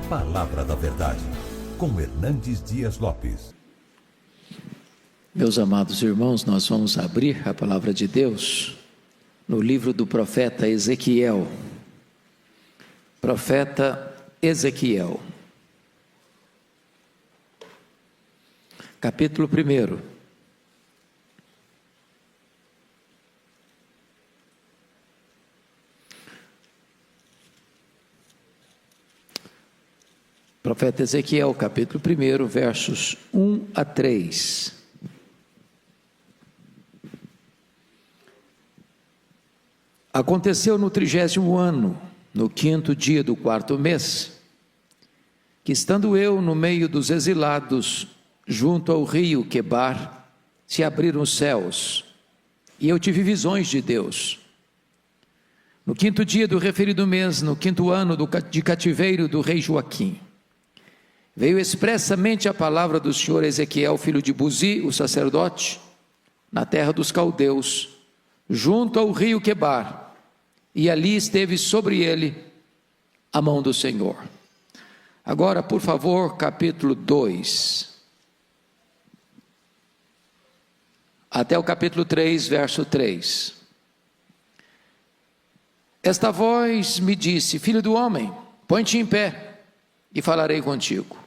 Palavra da Verdade, com Hernandes Dias Lopes. Meus amados irmãos, nós vamos abrir a palavra de Deus no livro do profeta Ezequiel. Profeta Ezequiel, capítulo 1. Profeta Ezequiel, capítulo 1, versos 1 a 3. Aconteceu no 30º ano, no 5º dia do 4º mês, que estando eu no meio dos exilados, junto ao rio Quebar, se abriram os céus, e eu tive visões de Deus. No 5º dia do referido mês, no 5º ano de cativeiro do rei Joaquim, veio expressamente a palavra do Senhor Ezequiel, filho de Buzi, o sacerdote, na terra dos caldeus, junto ao rio Quebar, e ali esteve sobre ele a mão do Senhor. Agora, por favor, capítulo 2, até o capítulo 3, verso 3. Esta voz me disse: filho do homem, põe-te em pé, e falarei contigo.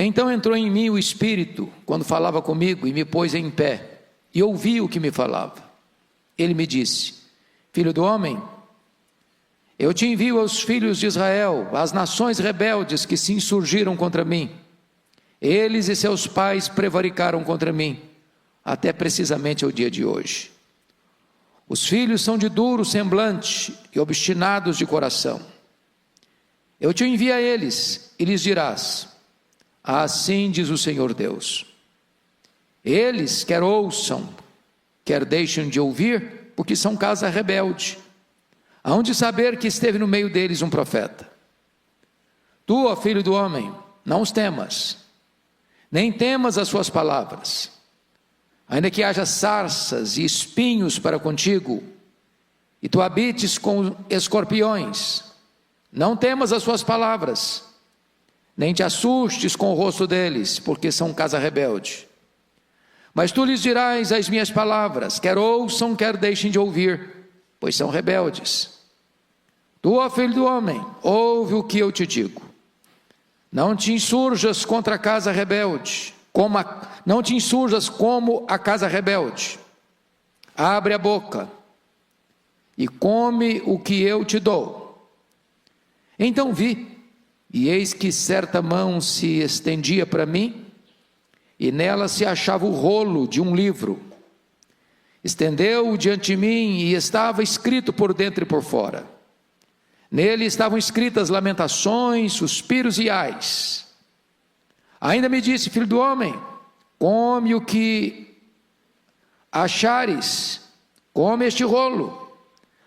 Então entrou em mim o Espírito, quando falava comigo, e me pôs em pé, e ouvi o que me falava. Ele me disse: filho do homem, eu te envio aos filhos de Israel, às nações rebeldes que se insurgiram contra mim. Eles e seus pais prevaricaram contra mim, até precisamente ao dia de hoje. Os filhos são de duro semblante e obstinados de coração. Eu te envio a eles, e lhes dirás: assim diz o Senhor Deus. Eles quer ouçam, quer deixem de ouvir, porque são casa rebelde. Hão de saber que esteve no meio deles um profeta. Tu, ó filho do homem, não os temas, nem temas as suas palavras. Ainda que haja sarças e espinhos para contigo, e tu habites com escorpiões, não temas as suas palavras, nem te assustes com o rosto deles, porque são casa rebelde. Mas tu lhes dirás as minhas palavras, quer ouçam, quer deixem de ouvir, pois são rebeldes. Tu, ó filho do homem, ouve o que eu te digo. Não te insurjas contra a casa rebelde, não te insurjas como a casa rebelde. Abre a boca e come o que eu te dou. Então vi, e eis que certa mão se estendia para mim, e nela se achava o rolo de um livro. Estendeu-o diante de mim, e estava escrito por dentro e por fora. Nele estavam escritas lamentações, suspiros e ais. Ainda me disse: filho do homem, come o que achares, come este rolo,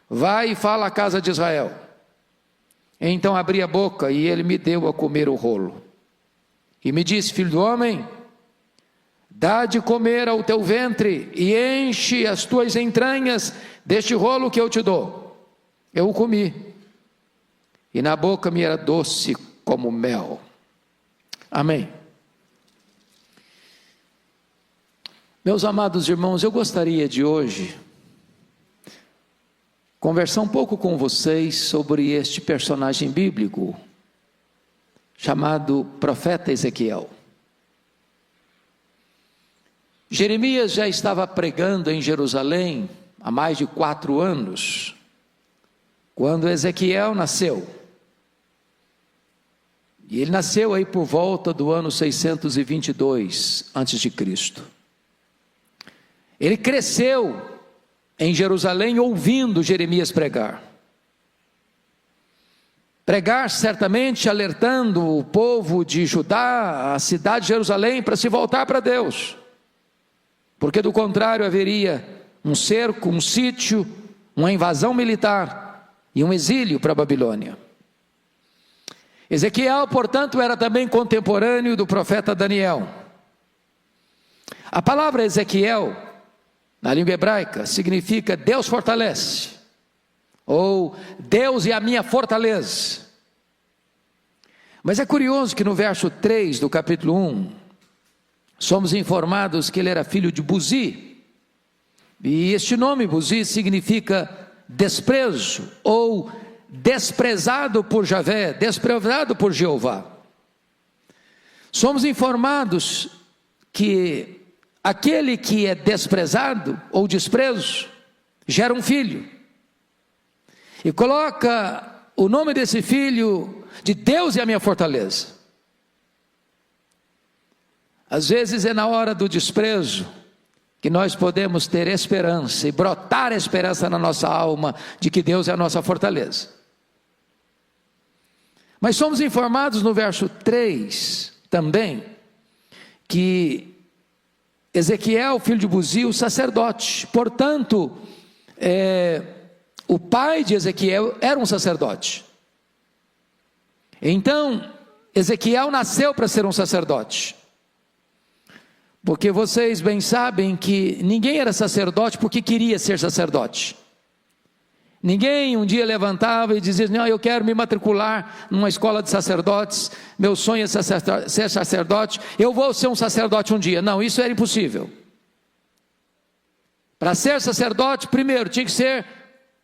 vai e fala à casa de Israel. Então abri a boca, e ele me deu a comer o rolo. E me disse: filho do homem, dá de comer ao teu ventre, e enche as tuas entranhas deste rolo que eu te dou. Eu o comi, e na boca me era doce como mel. Amém. Meus amados irmãos, eu gostaria de hoje conversar um pouco com vocês sobre este personagem bíblico chamado profeta Ezequiel. Jeremias já estava pregando em Jerusalém há mais de 4 anos, quando Ezequiel nasceu. E ele nasceu aí por volta do ano 622 a.C. Ele cresceu em Jerusalém ouvindo Jeremias pregar. Pregar certamente alertando o povo de Judá, a cidade de Jerusalém, para se voltar para Deus. Porque do contrário haveria um cerco, um sítio, uma invasão militar e um exílio para a Babilônia. Ezequiel, portanto, era também contemporâneo do profeta Daniel. A palavra Ezequiel, na língua hebraica, significa Deus fortalece, ou Deus é a minha fortaleza. Mas é curioso que no verso 3 do capítulo 1, somos informados que ele era filho de Buzi. E este nome, Buzi, significa desprezo ou desprezado por Javé, desprezado por Jeová. Somos informados que aquele que é desprezado ou desprezo, gera um filho. E coloca o nome desse filho de Deus é a minha fortaleza. Às vezes é na hora do desprezo que nós podemos ter esperança e brotar a esperança na nossa alma de que Deus é a nossa fortaleza. Mas somos informados no verso 3 também que Ezequiel, filho de Buzi, o sacerdote, portanto, o pai de Ezequiel era um sacerdote. Então, Ezequiel nasceu para ser um sacerdote. Porque vocês bem sabem que ninguém era sacerdote porque queria ser sacerdote. Ninguém um dia levantava e dizia: não, eu quero me matricular numa escola de sacerdotes, meu sonho é ser sacerdote, eu vou ser um sacerdote um dia. Não, isso era impossível. Para ser sacerdote, primeiro tinha que ser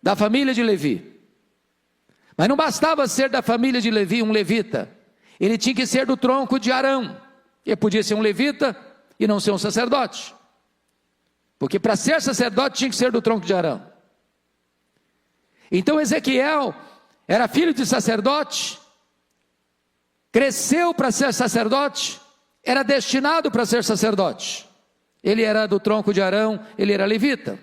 da família de Levi. Mas não bastava ser da família de Levi, um levita. Ele tinha que ser do tronco de Arão. Ele podia ser um levita e não ser um sacerdote. Porque para ser sacerdote tinha que ser do tronco de Arão. Então Ezequiel era filho de sacerdote, cresceu para ser sacerdote, era destinado para ser sacerdote. Ele era do tronco de Arão, ele era levita.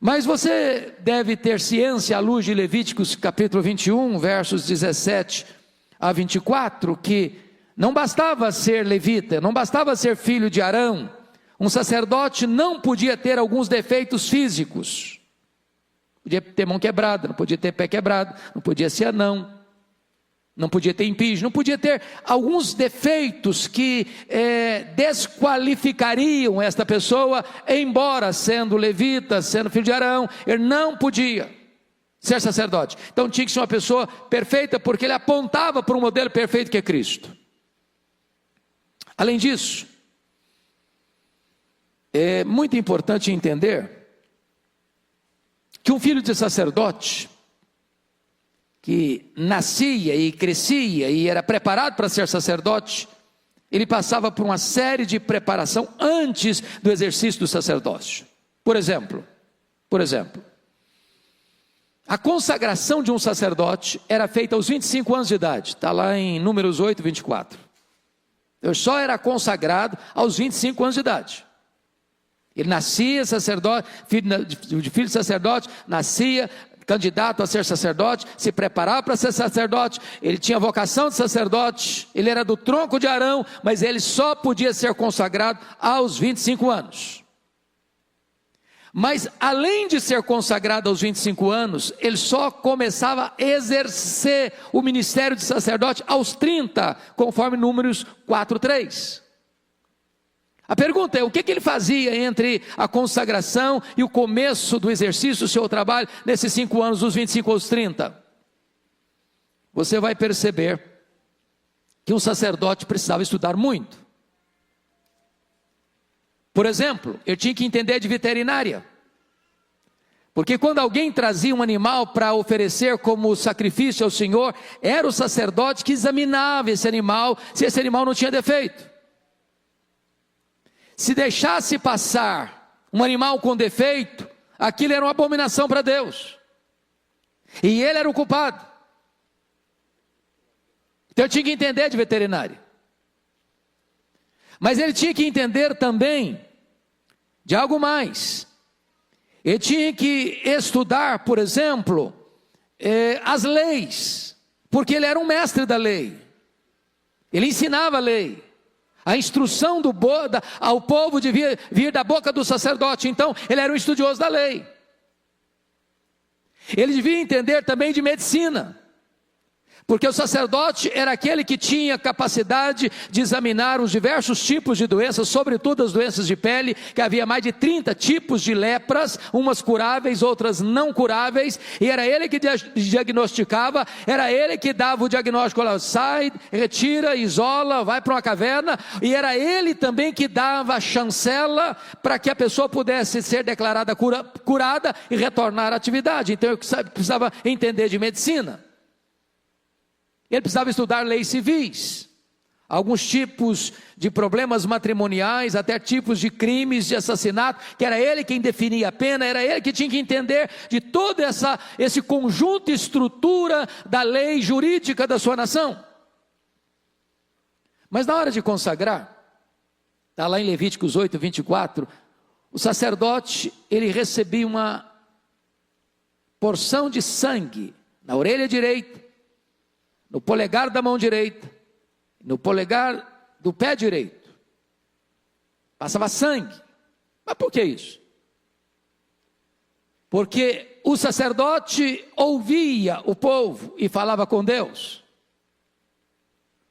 Mas você deve ter ciência, à luz de Levíticos capítulo 21, versos 17 a 24, que não bastava ser levita, não bastava ser filho de Arão, um sacerdote não podia ter alguns defeitos físicos. Podia ter mão quebrada, não podia ter pé quebrado, não podia ser anão, não podia ter impígio, não podia ter alguns defeitos que desqualificariam esta pessoa, embora sendo levita, sendo filho de Arão, ele não podia ser sacerdote. Então tinha que ser uma pessoa perfeita, porque ele apontava para um modelo perfeito que é Cristo. Além disso, é muito importante entender que um filho de sacerdote, que nascia e crescia e era preparado para ser sacerdote, ele passava por uma série de preparação antes do exercício do sacerdócio. Por exemplo, a consagração de um sacerdote era feita aos 25 anos de idade, está lá em Números 8, 24. Eu só era consagrado aos 25 anos de idade. Ele nascia sacerdote, filho de sacerdote, nascia candidato a ser sacerdote, se preparava para ser sacerdote, ele tinha vocação de sacerdote, ele era do tronco de Arão, mas ele só podia ser consagrado aos 25 anos. Mas além de ser consagrado aos 25 anos, ele só começava a exercer o ministério de sacerdote aos 30, conforme Números 4:3. A pergunta é: o que ele fazia entre a consagração e o começo do exercício do seu trabalho, nesses 5 anos, dos 25 aos 30? Você vai perceber que um sacerdote precisava estudar muito. Por exemplo, ele tinha que entender de veterinária. Porque quando alguém trazia um animal para oferecer como sacrifício ao Senhor, era o sacerdote que examinava esse animal, se esse animal não tinha defeito. Se deixasse passar um animal com defeito, aquilo era uma abominação para Deus. E ele era o culpado. Então eu tinha que entender de veterinária. Mas ele tinha que entender também de algo mais. Ele tinha que estudar, por exemplo, as leis, porque ele era um mestre da lei. Ele ensinava a lei. A instrução ao povo devia vir da boca do sacerdote. Então ele era um estudioso da lei. Ele devia entender também de medicina, Porque o sacerdote era aquele que tinha capacidade de examinar os diversos tipos de doenças, sobretudo as doenças de pele, que havia mais de 30 tipos de lepras, umas curáveis, outras não curáveis, e era ele que diagnosticava, era ele que dava o diagnóstico, olha, sai, retira, isola, vai para uma caverna, e era ele também que dava a chancela para que a pessoa pudesse ser declarada curada e retornar à atividade. Então eu precisava entender de medicina. Ele precisava estudar leis civis, alguns tipos de problemas matrimoniais, até tipos de crimes, de assassinato, que era ele quem definia a pena, era ele que tinha que entender de todo esse conjunto e estrutura da lei jurídica da sua nação. Mas na hora de consagrar, está lá em Levíticos 8, 24, o sacerdote, ele recebia uma porção de sangue na orelha direita, no polegar da mão direita, no polegar do pé direito. Passava sangue. Mas por que isso? Porque o sacerdote ouvia o povo e falava com Deus.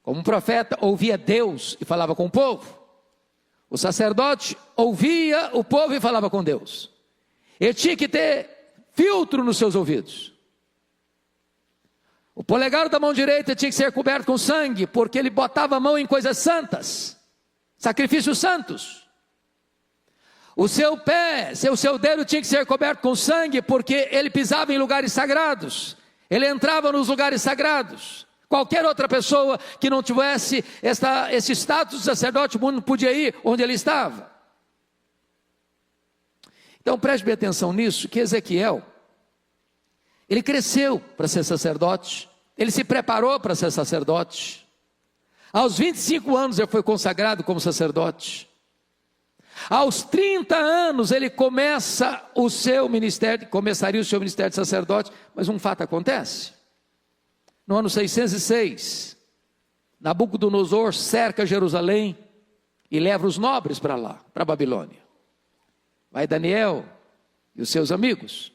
Como um profeta ouvia Deus e falava com o povo. O sacerdote ouvia o povo e falava com Deus. Ele tinha que ter filtro nos seus ouvidos. O polegar da mão direita tinha que ser coberto com sangue, porque ele botava a mão em coisas santas, sacrifícios santos. O seu pé, o seu dedo tinha que ser coberto com sangue, porque ele pisava em lugares sagrados, ele entrava nos lugares sagrados. Qualquer outra pessoa que não tivesse esse status de sacerdote não podia ir onde ele estava. Então preste bem atenção nisso, que Ezequiel, ele cresceu para ser sacerdote, ele se preparou para ser sacerdote. Aos 25 anos ele foi consagrado como sacerdote. Aos 30 anos ele começaria o seu ministério de sacerdote, mas um fato acontece. No ano 606, Nabucodonosor cerca Jerusalém e leva os nobres para lá, para a Babilônia. Vai Daniel e os seus amigos.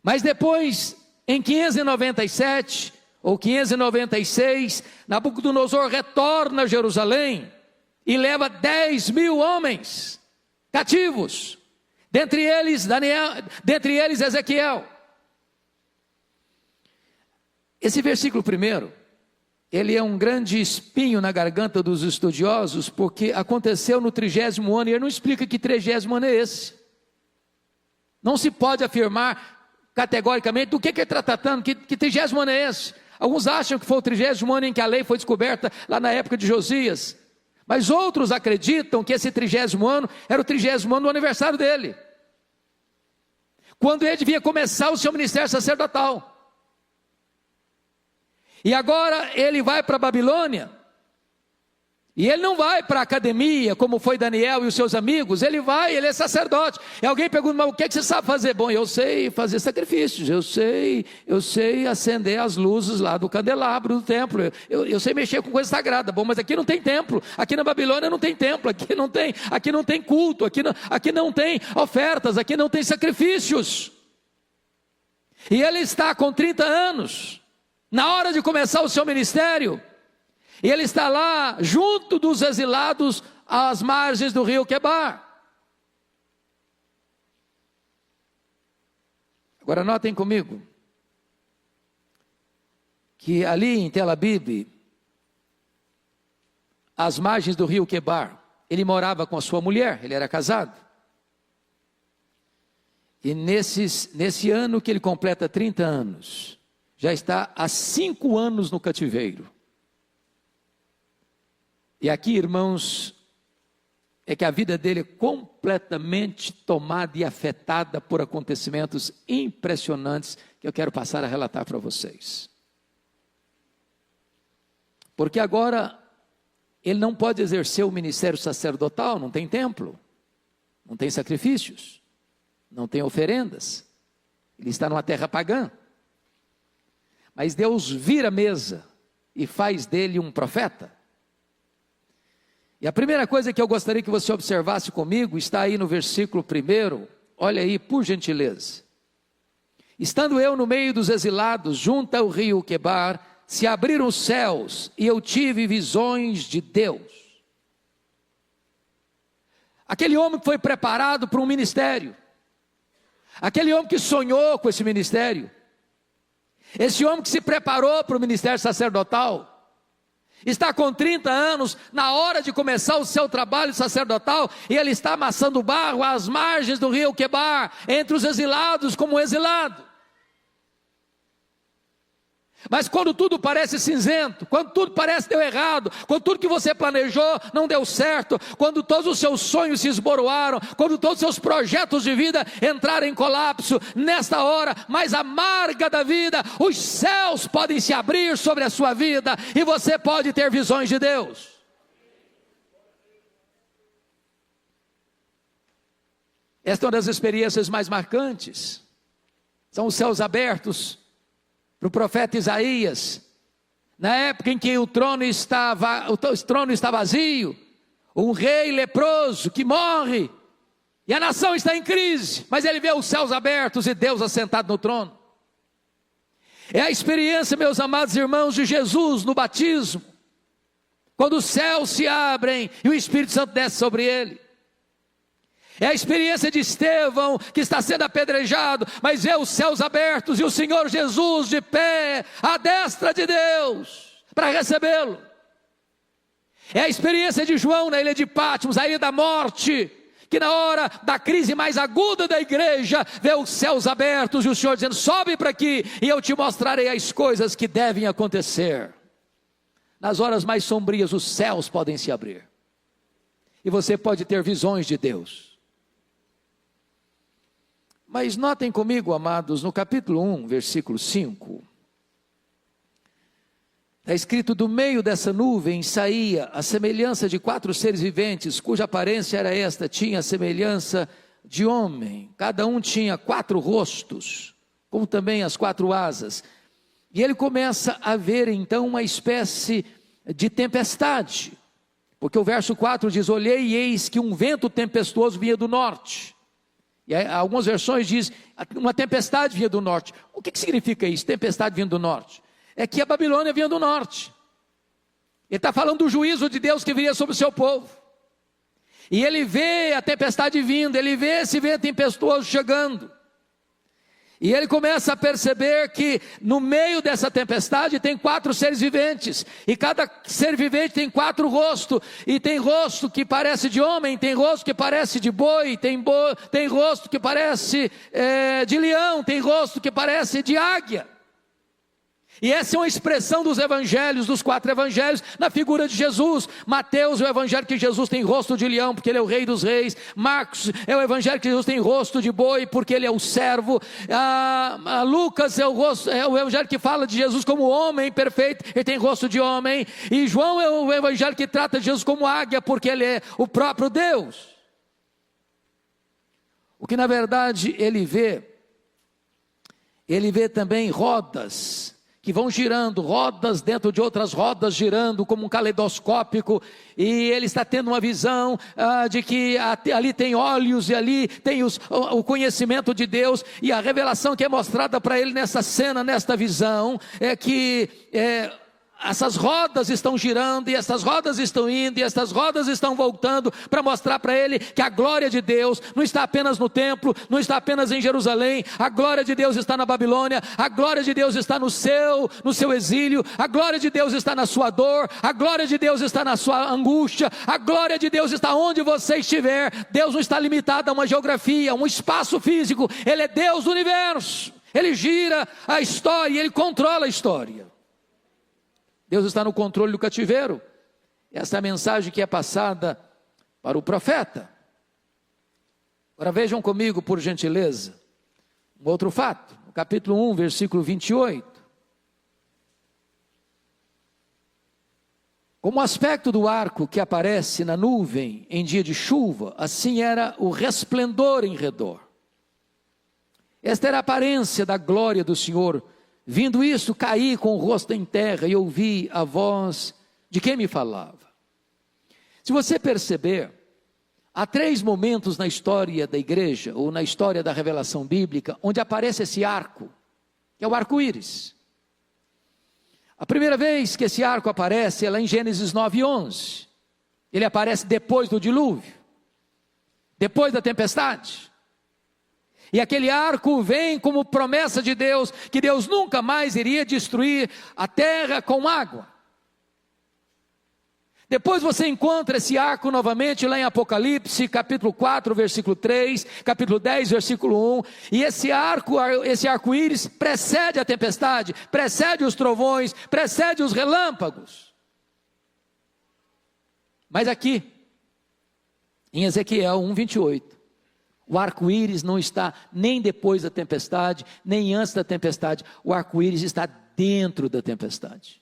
Mas depois, em 597 ou 596, Nabucodonosor retorna a Jerusalém e leva 10.000 homens cativos, dentre eles Ezequiel. Esse versículo primeiro, ele é um grande espinho na garganta dos estudiosos, porque aconteceu no 30º ano, e ele não explica que 30º ano é esse. Não se pode afirmar categoricamente do que ele está tratando, que 30º ano é esse. Alguns acham que foi o 30º ano em que a lei foi descoberta, lá na época de Josias, mas outros acreditam que esse 30º ano era o 30º ano do aniversário dele, quando ele devia começar o seu ministério sacerdotal. E agora ele vai para a Babilônia, e ele não vai para a academia, como foi Daniel e os seus amigos, ele é sacerdote. E alguém pergunta, mas o que você sabe fazer? Bom, eu sei fazer sacrifícios, eu sei acender as luzes lá do candelabro do templo, eu sei mexer com coisa sagrada. Bom, mas aqui não tem templo, aqui na Babilônia não tem templo, aqui não tem culto, aqui não tem ofertas, aqui não tem sacrifícios. E ele está com 30 anos, na hora de começar o seu ministério, e ele está lá, junto dos exilados, às margens do rio Quebar. Agora notem comigo, que ali em Tel Aviv, às margens do rio Quebar, ele morava com a sua mulher, ele era casado. E nesse ano que ele completa 30 anos, já está há 5 anos no cativeiro. E aqui, irmãos, é que a vida dele é completamente tomada e afetada por acontecimentos impressionantes que eu quero passar a relatar para vocês. Porque agora ele não pode exercer o ministério sacerdotal, não tem templo, não tem sacrifícios, não tem oferendas, ele está numa terra pagã. Mas Deus vira a mesa e faz dele um profeta. E a primeira coisa que eu gostaria que você observasse comigo, está aí no versículo 1, olha aí por gentileza. Estando eu no meio dos exilados, junto ao rio Quebar, se abriram os céus e eu tive visões de Deus. Aquele homem que foi preparado para um ministério, aquele homem que sonhou com esse ministério, esse homem que se preparou para o ministério sacerdotal, está com 30 anos, na hora de começar o seu trabalho sacerdotal, e ele está amassando barro às margens do rio Quebar, entre os exilados, como um exilado. Mas quando tudo parece cinzento, quando tudo parece deu errado, quando tudo que você planejou não deu certo, quando todos os seus sonhos se esboroaram, quando todos os seus projetos de vida entraram em colapso, nesta hora mais amarga da vida, os céus podem se abrir sobre a sua vida e você pode ter visões de Deus. Esta é uma das experiências mais marcantes, são os céus abertos para o profeta Isaías, na época em que o trono está vazio, um rei leproso que morre, e a nação está em crise, mas ele vê os céus abertos e Deus assentado no trono. É a experiência, meus amados irmãos, de Jesus no batismo, quando os céus se abrem e o Espírito Santo desce sobre ele. É a experiência de Estevão, que está sendo apedrejado, mas vê os céus abertos e o Senhor Jesus de pé, à destra de Deus, para recebê-lo. É a experiência de João na ilha de Patmos, a ilha da morte, que na hora da crise mais aguda da igreja, vê os céus abertos e o Senhor dizendo: sobe para aqui e eu te mostrarei as coisas que devem acontecer. Nas horas mais sombrias os céus podem se abrir, e você pode ter visões de Deus. Mas notem comigo, amados, no capítulo 1, versículo 5, está escrito: do meio dessa nuvem saía a semelhança de 4 seres viventes, cuja aparência era esta, tinha a semelhança de homem, cada um tinha 4 rostos, como também as 4 asas, e ele começa a ver então uma espécie de tempestade, porque o verso 4 diz: olhei e eis que um vento tempestuoso vinha do norte. E algumas versões dizem, uma tempestade vinha do norte. O que significa isso, tempestade vindo do norte? É que a Babilônia vinha do norte. Ele está falando do juízo de Deus que viria sobre o seu povo. E ele vê a tempestade vindo, ele vê esse vento tempestuoso chegando. E ele começa a perceber que no meio dessa tempestade tem 4 seres viventes, e cada ser vivente tem 4 rostos, e tem rosto que parece de homem, tem rosto que parece de boi, tem rosto que parece de leão, tem rosto que parece de águia. E essa é uma expressão dos evangelhos, dos 4 evangelhos, na figura de Jesus. Mateus é o evangelho que Jesus tem rosto de leão, porque ele é o rei dos reis. Marcos é o evangelho que Jesus tem rosto de boi, porque ele é o servo. Lucas é o evangelho que fala de Jesus como homem perfeito, ele tem rosto de homem. E João é o evangelho que trata de Jesus como águia, porque ele é o próprio Deus. O que na verdade ele vê também rodas, que vão girando, rodas dentro de outras rodas girando como um caleidoscópico, e ele está tendo uma visão de que ali tem olhos e ali tem o conhecimento de Deus, e a revelação que é mostrada para ele nessa cena, nesta visão, é que essas rodas estão girando, e essas rodas estão indo, e essas rodas estão voltando, para mostrar para ele que a glória de Deus não está apenas no templo, não está apenas em Jerusalém, a glória de Deus está na Babilônia, a glória de Deus está no seu exílio, a glória de Deus está na sua dor, a glória de Deus está na sua angústia, a glória de Deus está onde você estiver. Deus não está limitado a uma geografia, a um espaço físico, Ele é Deus do universo, Ele gira a história, Ele controla a história. Deus está no controle do cativeiro. Essa é a mensagem que é passada para o profeta. Agora vejam comigo, por gentileza, um outro fato. No capítulo 1, versículo 28. Como o aspecto do arco que aparece na nuvem em dia de chuva, assim era o resplendor em redor. Esta era a aparência da glória do Senhor. Vindo isso, caí com o rosto em terra e ouvi a voz de quem me falava. Se você perceber, Há 3 momentos na história da igreja, ou na história da revelação bíblica, onde aparece esse arco, que é o arco-íris. A primeira vez que esse arco aparece é lá em Gênesis 9:11. Ele aparece depois do dilúvio, depois da tempestade. E aquele arco vem como promessa de Deus, que Deus nunca mais iria destruir a terra com água. Depois você encontra esse arco novamente lá em Apocalipse, capítulo 4, versículo 3, capítulo 10, versículo 1. E esse arco-íris precede a tempestade, precede os trovões, precede os relâmpagos. Mas aqui, em Ezequiel 1:28, o arco-íris não está nem depois da tempestade, nem antes da tempestade. O arco-íris está dentro da tempestade.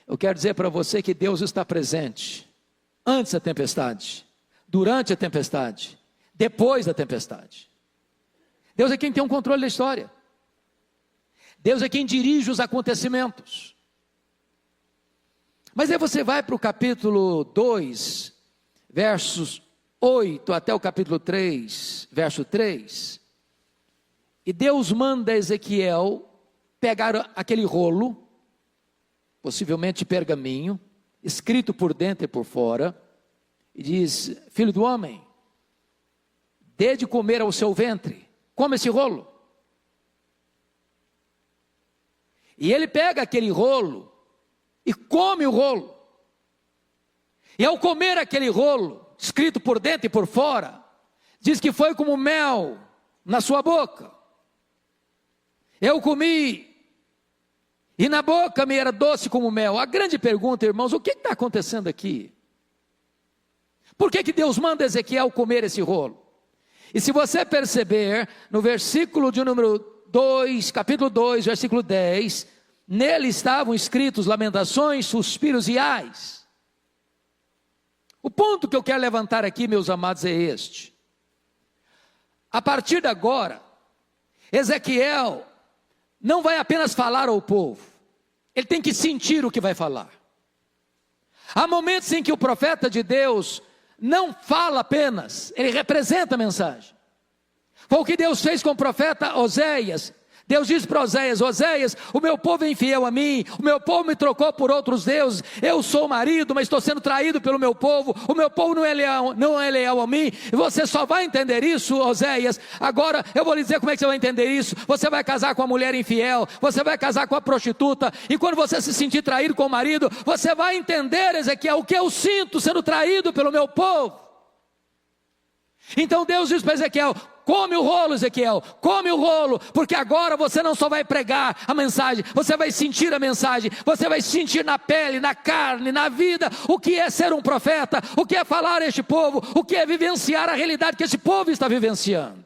Eu quero dizer para você que Deus está presente antes da tempestade, durante a tempestade, depois da tempestade. Deus é quem tem o controle da história. Deus é quem dirige os acontecimentos. Mas aí você vai para o capítulo 2, versos 8 até o capítulo 3, verso 3. E Deus manda Ezequiel pegar aquele rolo, possivelmente pergaminho, escrito por dentro e por fora, e diz: filho do homem, dê de comer ao seu ventre, come esse rolo. E ele pega aquele rolo e come o rolo. E ao comer aquele rolo, escrito por dentro e por fora, diz que foi como mel na sua boca. Eu comi, e na boca me era doce como mel. A grande pergunta, irmãos, o que está acontecendo aqui? Por que Deus manda Ezequiel comer esse rolo? E se você perceber, no versículo de número 2, capítulo 2, versículo 10, nele estavam escritos lamentações, suspiros e ais. O ponto que eu quero levantar aqui, meus amados, é este. A partir de agora, Ezequiel não vai apenas falar ao povo, ele tem que sentir o que vai falar. Há momentos em que o profeta de Deus não fala apenas, ele representa a mensagem. Foi o que Deus fez com o profeta Oséias. Deus disse para Oséias: Oséias, o meu povo é infiel a mim, o meu povo me trocou por outros deuses, eu sou marido, mas estou sendo traído pelo meu povo, o meu povo não é leal a mim, e você só vai entender isso, Oséias. Agora eu vou lhe dizer como é que você vai entender isso. Você vai casar com a mulher infiel, você vai casar com a prostituta, e quando você se sentir traído com o marido, você vai entender, Ezequiel, o que eu sinto sendo traído pelo meu povo. Então Deus diz para Ezequiel: come o rolo, Ezequiel, come o rolo, porque agora você não só vai pregar a mensagem, você vai sentir a mensagem, você vai sentir na pele, na carne, na vida, o que é ser um profeta, o que é falar a este povo, o que é vivenciar a realidade que esse povo está vivenciando.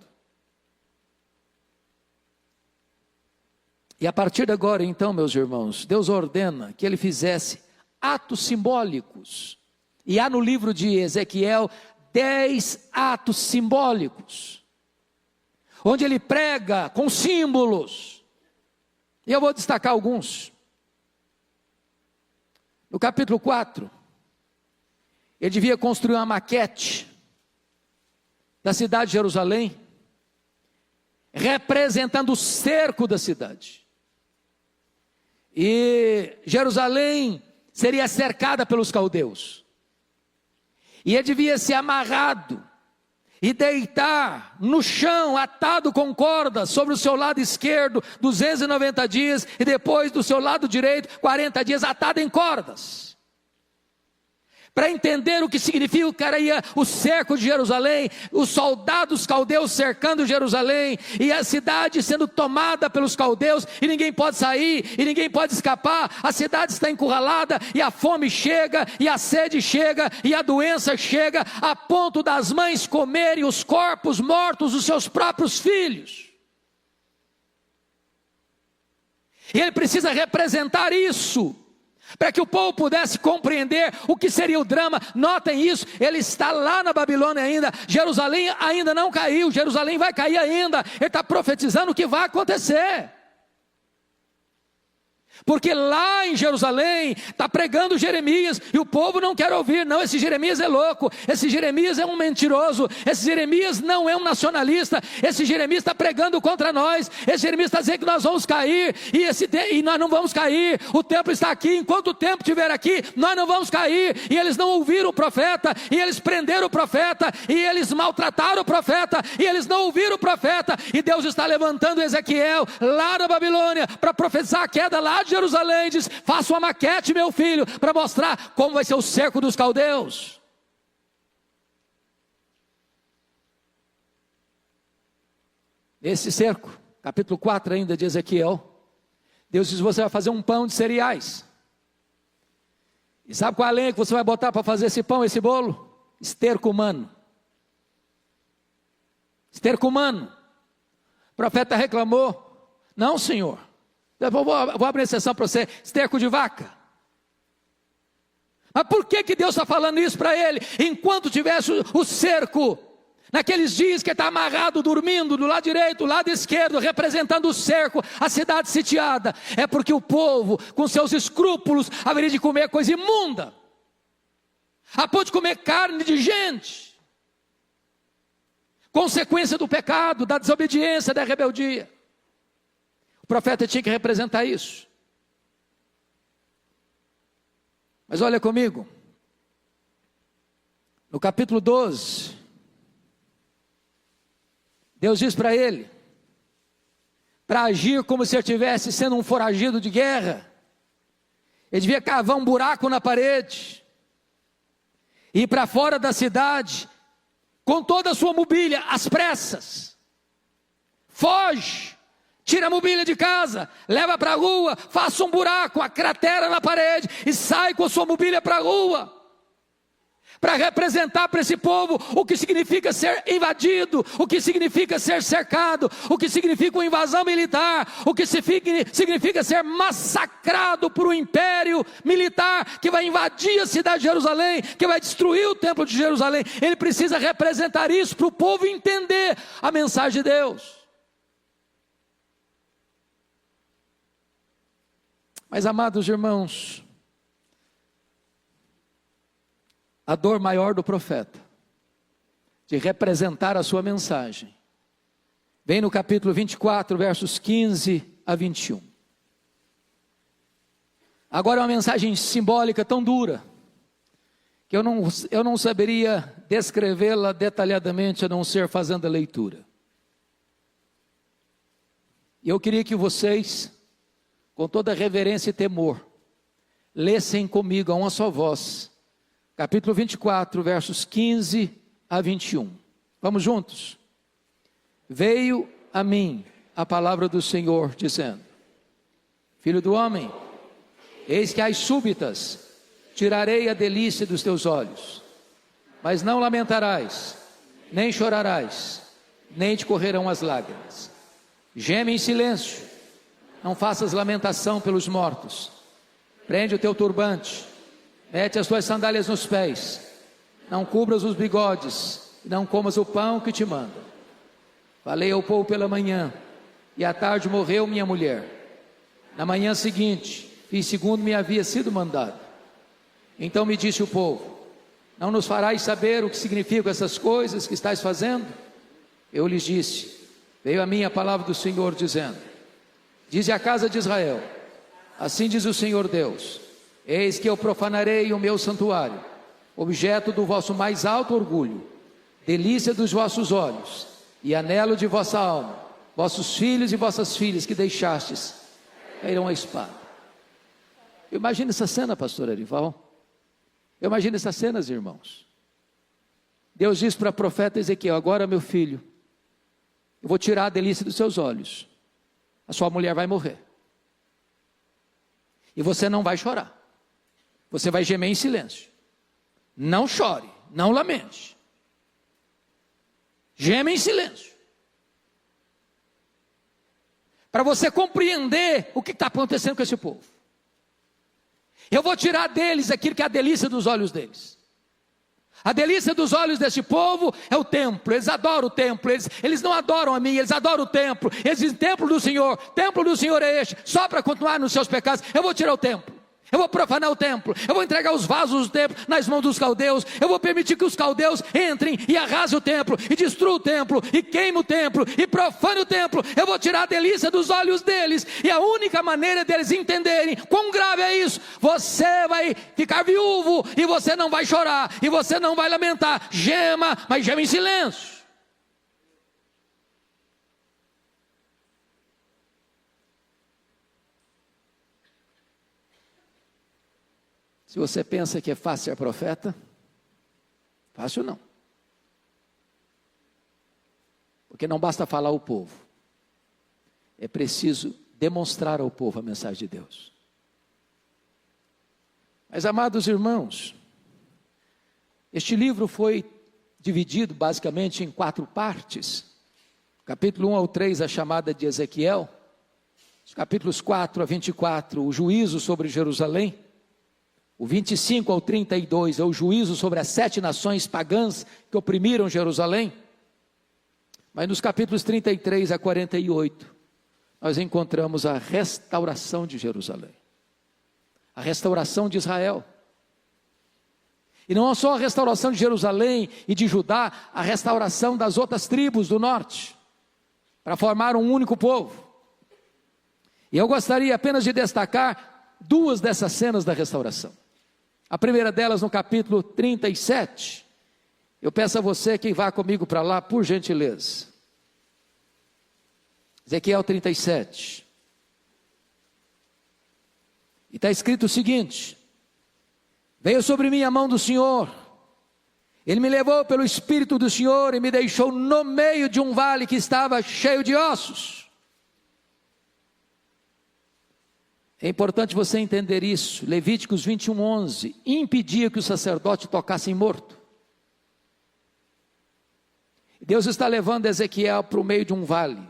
E a partir de agora, então, meus irmãos, Deus ordena que ele fizesse atos simbólicos, e há no livro de Ezequiel 10 atos simbólicos, onde ele prega com símbolos, e eu vou destacar alguns. No capítulo 4, ele devia construir uma maquete da cidade de Jerusalém, representando o cerco da cidade, e Jerusalém seria cercada pelos caldeus, e ele devia ser amarrado e deitar no chão, atado com cordas, sobre o seu lado esquerdo, 290 dias, e depois do seu lado direito, 40 dias, atado em cordas. Para entender o que significaria o cerco de Jerusalém, os soldados caldeus cercando Jerusalém, e a cidade sendo tomada pelos caldeus, e ninguém pode sair, e ninguém pode escapar, a cidade está encurralada, e a fome chega, e a sede chega, e a doença chega, a ponto das mães comerem os corpos mortos dos seus próprios filhos. E ele precisa representar isso, para que o povo pudesse compreender o que seria o drama. Notem isso, ele está lá na Babilônia ainda, Jerusalém ainda não caiu, Jerusalém vai cair ainda, ele está profetizando o que vai acontecer. Porque lá em Jerusalém está pregando Jeremias e o povo não quer ouvir. Não, esse Jeremias é louco, esse Jeremias é um mentiroso, esse Jeremias não é um nacionalista, esse Jeremias está pregando contra nós, esse Jeremias está dizendo que nós vamos cair, e nós não vamos cair, o templo está aqui, enquanto o templo estiver aqui, nós não vamos cair. E eles não ouviram o profeta, e eles prenderam o profeta, e eles maltrataram o profeta, e eles não ouviram o profeta, e Deus está levantando Ezequiel lá na Babilônia, para profetizar a queda lá de Jerusalém. Diz: faça uma maquete, meu filho, para mostrar como vai ser o cerco dos caldeus. Esse cerco, capítulo 4 ainda de Ezequiel, Deus diz: você vai fazer um pão de cereais. E sabe qual é a lenha que você vai botar para fazer esse pão, esse bolo? Esterco humano. Esterco humano. O profeta reclamou: não, senhor, eu vou abrir exceção para você, esterco de vaca. Mas por que Deus está falando isso para ele? Enquanto tivesse o cerco, naqueles dias que ele está amarrado, dormindo, do lado direito, do lado esquerdo, representando o cerco, a cidade sitiada, é porque o povo, com seus escrúpulos, haveria de comer coisa imunda, a ponto de comer carne de gente, consequência do pecado, da desobediência, da rebeldia. O profeta tinha que representar isso. Mas olha comigo, no capítulo 12, Deus diz para ele, para agir como se ele estivesse sendo um foragido de guerra, ele devia cavar um buraco na parede, ir para fora da cidade, com toda a sua mobília, às pressas, foge, tira a mobília de casa, leva para a rua, faça um buraco, uma cratera na parede, e sai com a sua mobília para a rua, para representar para esse povo o que significa ser invadido, o que significa ser cercado, o que significa uma invasão militar, o que significa ser massacrado por um império militar que vai invadir a cidade de Jerusalém, que vai destruir o templo de Jerusalém. Ele precisa representar isso para o povo entender a mensagem de Deus. Mas, amados irmãos, a dor maior do profeta, de representar a sua mensagem, vem no capítulo 24, versos 15 a 21. Agora é uma mensagem simbólica tão dura, que eu não saberia descrevê-la detalhadamente, a não ser fazendo a leitura. E eu queria que vocês, com toda reverência e temor, lessem comigo a uma só voz, capítulo 24, versos 15 a 21. Vamos juntos? Veio a mim a palavra do Senhor, dizendo: filho do homem, eis que às súbitas tirarei a delícia dos teus olhos, mas não lamentarás, nem chorarás, nem te correrão as lágrimas. Geme em silêncio, não faças lamentação pelos mortos. Prende o teu turbante, mete as tuas sandálias nos pés, não cubras os bigodes, e não comas o pão que te manda. Falei ao povo pela manhã, e à tarde morreu minha mulher. Na manhã seguinte, fiz segundo me havia sido mandado. Então me disse o povo: não nos farás saber o que significam essas coisas que estás fazendo? Eu lhes disse: veio a mim a palavra do Senhor, dizendo: dize à casa de Israel, assim diz o Senhor Deus: eis que eu profanarei o meu santuário, objeto do vosso mais alto orgulho, delícia dos vossos olhos, e anelo de vossa alma. Vossos filhos e vossas filhas que deixastes cairão à espada. Imagina essa cena, pastor Arival. Imagina essas cenas, irmãos. Deus diz para o profeta Ezequiel: agora, meu filho, eu vou tirar a delícia dos seus olhos. A sua mulher vai morrer. E você não vai chorar. Você vai gemer em silêncio. Não chore, não lamente. Geme em silêncio. Para você compreender o que está acontecendo com esse povo. Eu vou tirar deles aquilo que é a delícia dos olhos deles. A delícia dos olhos deste povo é o templo. Eles adoram o templo, eles não adoram a mim, eles adoram o templo. Eles dizem, templo do Senhor é este. Só para continuar nos seus pecados, eu vou tirar o templo, eu vou profanar o templo, eu vou entregar os vasos do templo nas mãos dos caldeus, eu vou permitir que os caldeus entrem e arrasem o templo, e destruam o templo, e queimem o templo, e profanem o templo. Eu vou tirar a delícia dos olhos deles, e a única maneira deles entenderem quão grave é isso: você vai ficar viúvo, e você não vai chorar, e você não vai lamentar. Gema, mas gema em silêncio. Se você pensa que é fácil ser profeta, fácil não. Porque não basta falar ao povo, é preciso demonstrar ao povo a mensagem de Deus. Mas, amados irmãos, este livro foi dividido basicamente em 4 partes. Capítulo 1 ao 3, a chamada de Ezequiel. Os capítulos 4 a 24, o juízo sobre Jerusalém. O 25 ao 32 é o juízo sobre as 7 nações pagãs que oprimiram Jerusalém. Mas nos capítulos 33 a 48, nós encontramos a restauração de Jerusalém, a restauração de Israel. E não só a restauração de Jerusalém e de Judá, a restauração das outras tribos do norte, para formar um único povo. E eu gostaria apenas de destacar 2 dessas cenas da restauração. A primeira delas no capítulo 37, eu peço a você que vá comigo para lá, por gentileza. Ezequiel 37. E está escrito o seguinte: veio sobre mim a mão do Senhor, Ele me levou pelo Espírito do Senhor e me deixou no meio de um vale que estava cheio de ossos. É importante você entender isso. Levíticos 21:11 impedia que o sacerdote tocasse em morto. Deus está levando Ezequiel para o meio de um vale.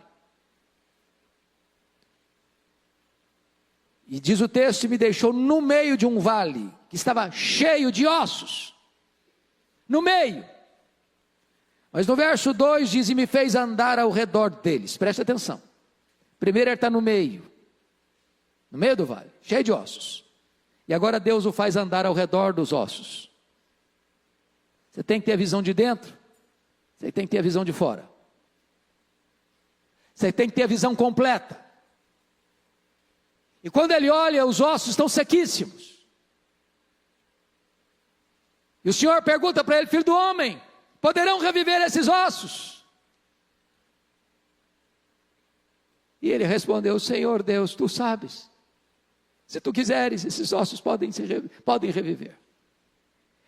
E diz o texto, me deixou no meio de um vale que estava cheio de ossos. No meio. Mas no verso 2 diz, e me fez andar ao redor deles. Preste atenção. Primeiro ele está no meio do vale, cheio de ossos. E agora Deus o faz andar ao redor dos ossos. Você tem que ter a visão de dentro, você tem que ter a visão de fora. Você tem que ter a visão completa. E quando ele olha, os ossos estão sequíssimos. E o Senhor pergunta para ele, filho do homem, poderão reviver esses ossos? E ele respondeu, Senhor Deus, tu sabes. Se tu quiseres, esses ossos podem reviver.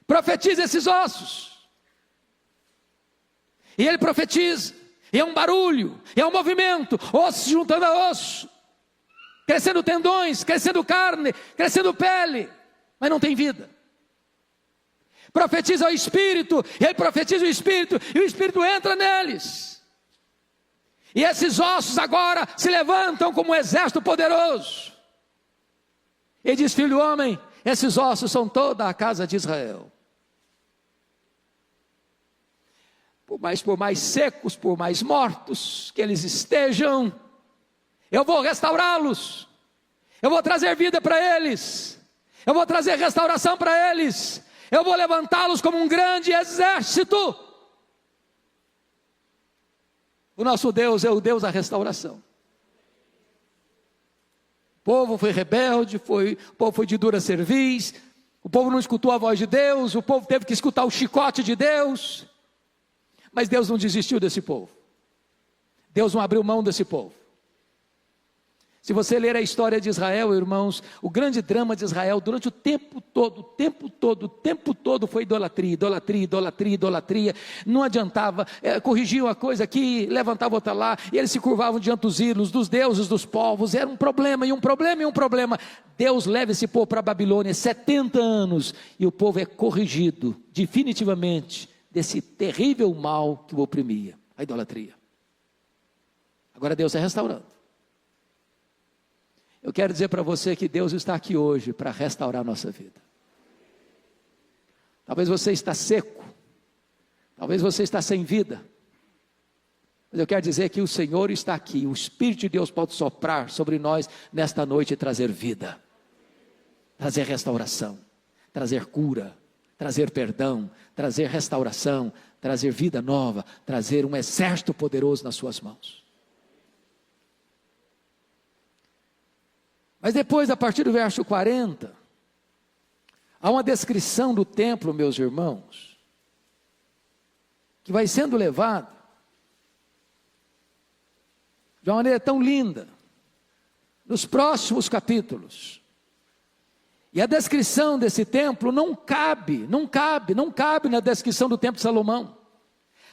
Profetiza esses ossos. E ele profetiza. E é um barulho, é um movimento, osso se juntando a osso, crescendo tendões, crescendo carne, crescendo pele, mas não tem vida. Profetiza o Espírito, e ele profetiza o Espírito, e o Espírito entra neles. E esses ossos agora se levantam como um exército poderoso. Ele diz, filho do homem, esses ossos são toda a casa de Israel. Por mais secos, por mais mortos que eles estejam, eu vou restaurá-los. Eu vou trazer vida para eles. Eu vou trazer restauração para eles. Eu vou levantá-los como um grande exército. O nosso Deus é o Deus da restauração. O povo foi rebelde, o povo foi de dura cerviz, o povo não escutou a voz de Deus, o povo teve que escutar o chicote de Deus, mas Deus não desistiu desse povo, Deus não abriu mão desse povo. Se você ler a história de Israel, irmãos, o grande drama de Israel durante o tempo todo foi idolatria, idolatria, idolatria, idolatria. Não adiantava, corrigiam a coisa aqui, levantavam outra lá, e eles se curvavam diante dos ídolos, dos deuses, dos povos. Era um problema, e um problema, e um problema. Deus leva esse povo para a Babilônia, 70 anos, e o povo é corrigido definitivamente desse terrível mal que o oprimia, a idolatria. Agora Deus está restaurando. Eu quero dizer para você que Deus está aqui hoje para restaurar a nossa vida. Talvez você está seco, Talvez você está sem vida, mas eu quero dizer que o Senhor está aqui, o Espírito de Deus pode soprar sobre nós nesta noite e trazer vida, trazer restauração, trazer cura, trazer perdão, trazer restauração, trazer vida nova, trazer um exército poderoso nas suas mãos. Mas depois, a partir do verso 40, há uma descrição do templo, meus irmãos, que vai sendo levado de uma maneira tão linda, nos próximos capítulos. E a descrição desse templo não cabe na descrição do templo de Salomão.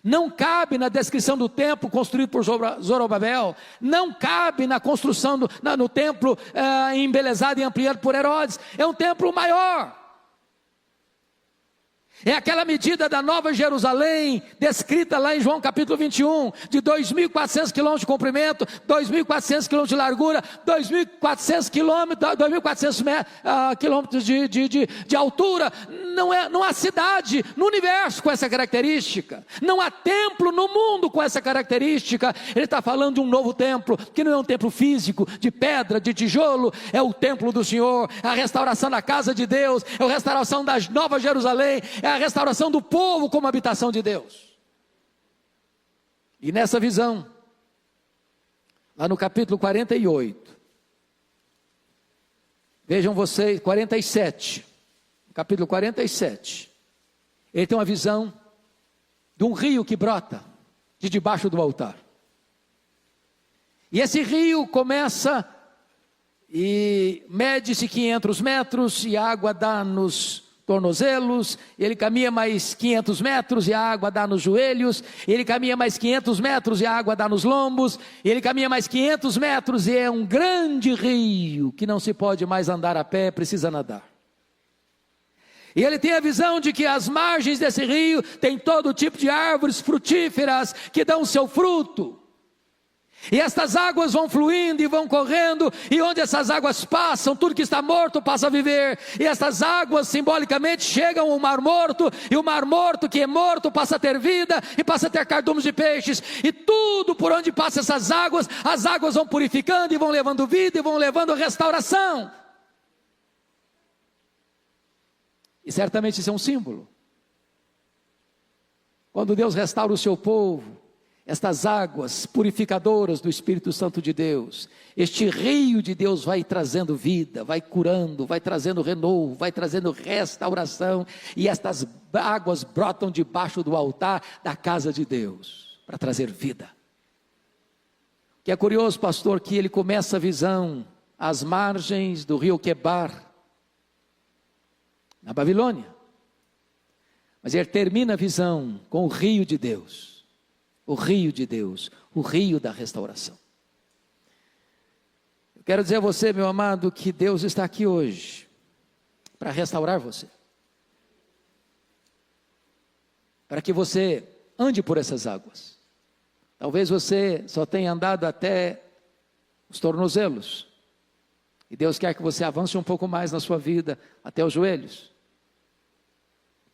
Não cabe na descrição do templo construído por Zorobabel. Não cabe na construção no templo embelezado e ampliado por Herodes. É um templo maior. É aquela medida da Nova Jerusalém, descrita lá em João capítulo 21, de 2.400 quilômetros de comprimento, 2.400 quilômetros de largura, 2.400 quilômetros de altura. Não há cidade no universo com essa característica, não há templo no mundo com essa característica. Ele está falando de um novo templo, que não é um templo físico, de pedra, de tijolo, é o templo do Senhor, a restauração da casa de Deus, é a restauração da Nova Jerusalém, é a restauração do povo como habitação de Deus. E nessa visão, lá no capítulo 48, vejam vocês, 47, capítulo 47, ele tem uma visão de um rio que brota de debaixo do altar. E esse rio começa e mede-se 500 metros e a água dá nos tornozelos, ele caminha mais 500 metros e a água dá nos joelhos, ele caminha mais 500 metros e a água dá nos lombos, ele caminha mais 500 metros e é um grande rio que não se pode mais andar a pé, precisa nadar. E ele tem a visão de que as margens desse rio tem todo tipo de árvores frutíferas que dão seu fruto. E estas águas vão fluindo e vão correndo, e onde essas águas passam, tudo que está morto passa a viver. E essas águas simbolicamente chegam ao mar morto, e o mar morto que é morto passa a ter vida, e passa a ter cardumes de peixes. E tudo por onde passam essas águas, as águas vão purificando e vão levando vida e vão levando restauração. E certamente isso é um símbolo. Quando Deus restaura o seu povo, estas águas purificadoras do Espírito Santo de Deus, este rio de Deus vai trazendo vida, vai curando, vai trazendo renovo, vai trazendo restauração, e estas águas brotam debaixo do altar da casa de Deus, para trazer vida. O que é curioso, pastor, que ele começa a visão às margens do rio Quebar, na Babilônia, mas ele termina a visão com o rio de Deus. O rio de Deus, o rio da restauração. Eu quero dizer a você, meu amado, que Deus está aqui hoje para restaurar você, para que você ande por essas águas. Talvez você só tenha andado até os tornozelos, e Deus quer que você avance um pouco mais na sua vida, até os joelhos,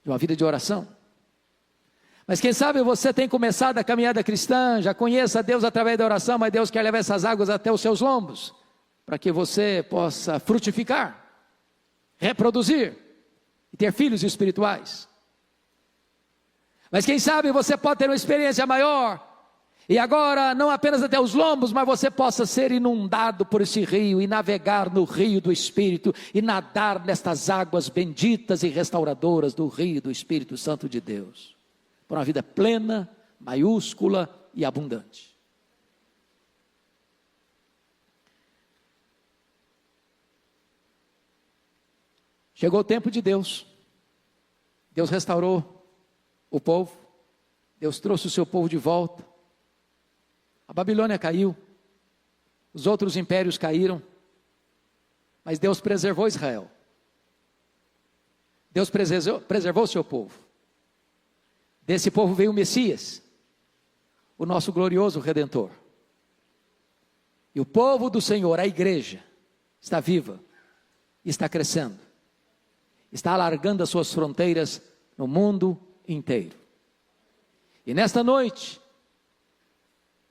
de uma vida de oração. Mas quem sabe você tem começado a caminhada cristã, já conheça Deus através da oração, mas Deus quer levar essas águas até os seus lombos, para que você possa frutificar, reproduzir e ter filhos espirituais. Mas quem sabe você pode ter uma experiência maior, e agora não apenas até os lombos, mas você possa ser inundado por esse rio, e navegar no rio do Espírito, e nadar nestas águas benditas e restauradoras do rio do Espírito Santo de Deus, por uma vida plena, maiúscula e abundante. Chegou o tempo de Deus. Deus restaurou o povo. Deus trouxe o seu povo de volta. A Babilônia caiu. Os outros impérios caíram. Mas Deus preservou Israel. Deus preservou o seu povo. Desse povo veio o Messias, o nosso glorioso Redentor. E o povo do Senhor, a igreja, está viva, está crescendo, está alargando as suas fronteiras no mundo inteiro. E nesta noite,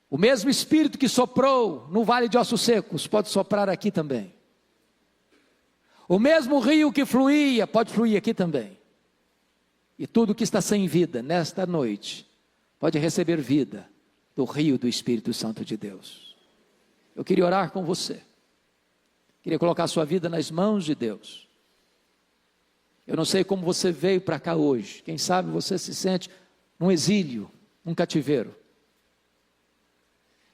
o mesmo Espírito que soprou no vale de ossos secos, pode soprar aqui também. O mesmo rio que fluía, pode fluir aqui também. E tudo que está sem vida, nesta noite, pode receber vida do rio do Espírito Santo de Deus. Eu queria orar com você. Queria colocar a sua vida nas mãos de Deus. Eu não sei como você veio para cá hoje. Quem sabe você se sente num exílio, num cativeiro.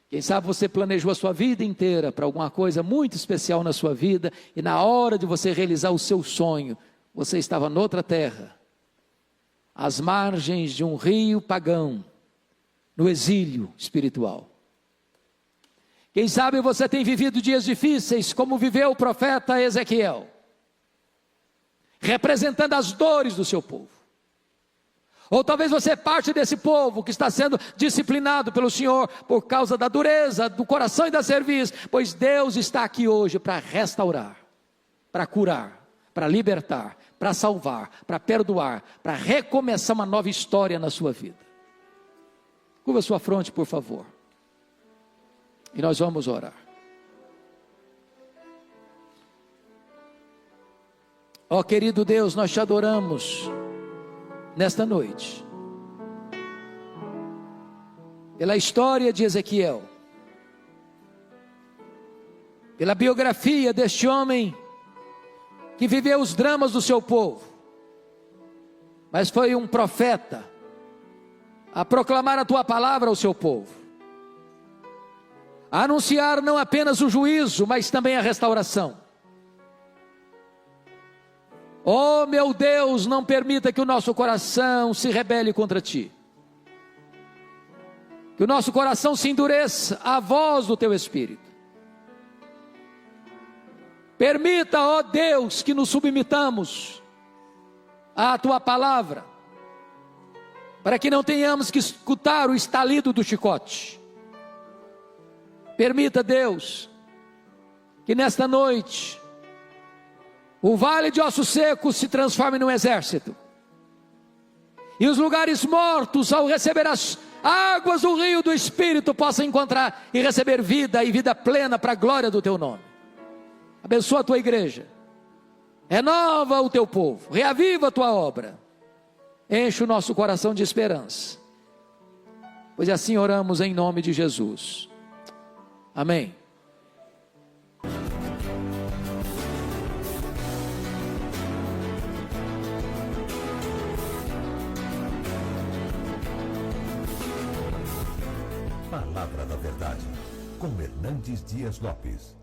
Quem sabe você planejou a sua vida inteira para alguma coisa muito especial na sua vida, e na hora de você realizar o seu sonho, você estava noutra terra, às margens de um rio pagão, no exílio espiritual. Quem sabe você tem vivido dias difíceis, como viveu o profeta Ezequiel, representando as dores do seu povo. Ou talvez você é parte desse povo que está sendo disciplinado pelo Senhor por causa da dureza do coração e da cerviz, pois Deus está aqui hoje para restaurar, para curar, para libertar, para salvar, para perdoar, para recomeçar uma nova história na sua vida. Curva sua fronte, por favor, e nós vamos orar. Ó querido Deus, nós te adoramos nesta noite, pela história de Ezequiel, pela biografia deste homem que viveu os dramas do seu povo, mas foi um profeta a proclamar a tua palavra ao seu povo, a anunciar não apenas o juízo, mas também a restauração. Oh meu Deus, não permita que o nosso coração se rebele contra ti, que o nosso coração se endureça à voz do teu Espírito. Permita, ó Deus, que nos submetamos à tua palavra, para que não tenhamos que escutar o estalido do chicote. Permita, Deus, que nesta noite o vale de ossos secos se transforme num exército, e os lugares mortos, ao receber as águas do rio do Espírito, possam encontrar e receber vida, e vida plena para a glória do teu nome. Abençoa a tua igreja, renova o teu povo, reaviva a tua obra, enche o nosso coração de esperança, pois assim oramos em nome de Jesus, amém. Palavra da Verdade, com Hernandes Dias Lopes.